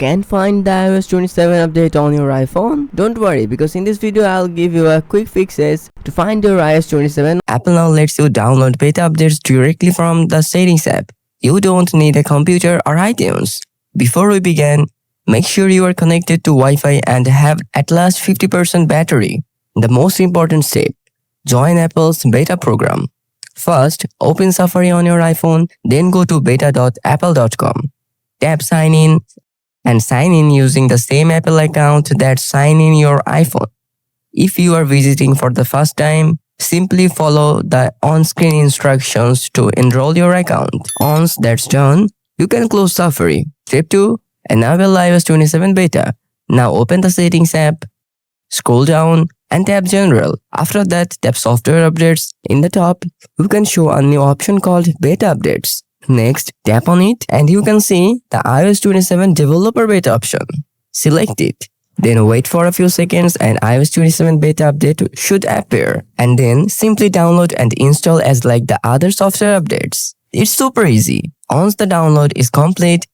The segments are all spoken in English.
Can't find the iOS 27 update on your iPhone? Don't worry, because in this video I'll give you a quick fixes to find your iOS 27. Apple now lets you download beta updates directly from the settings app. You don't need a computer or iTunes. Before we begin, make sure you are connected to Wi-Fi and have at least 50% battery. The most important step: join Apple's beta program. First, open Safari on your iPhone, then go to beta.apple.com. Tap sign in and sign in using the same Apple account that sign in your iPhone. If you are visiting for the first time, simply follow the on-screen instructions to enroll your account. Once that's done, you can close Safari. Step 2. Enable iOS 27 beta. Now open the settings app, scroll down and tap General. After that, tap Software Updates. In the top, you can show a new option called Beta Updates. Next, tap on it and you can see the iOS 27 Developer Beta option. Select it. Then wait for a few seconds and iOS 27 beta update should appear. And then simply download and install as like the other software updates. It's super easy. Once the download is complete,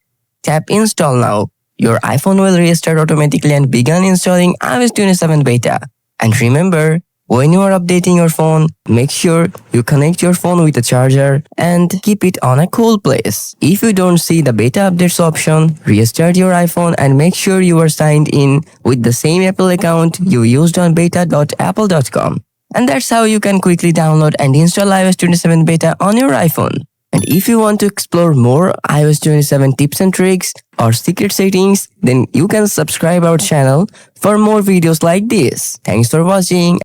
tap Install Now. Your iPhone will restart automatically and begin installing iOS 27 beta. And remember, when you are updating your phone, make sure you connect your phone with a charger and keep it on a cool place. If you don't see the beta updates option, restart your iPhone and make sure you are signed in with the same Apple account you used on beta.apple.com. And that's how you can quickly download and install iOS 27 beta on your iPhone. And if you want to explore more iOS 27 tips and tricks or secret settings, then you can subscribe our channel for more videos like this. Thanks for watching.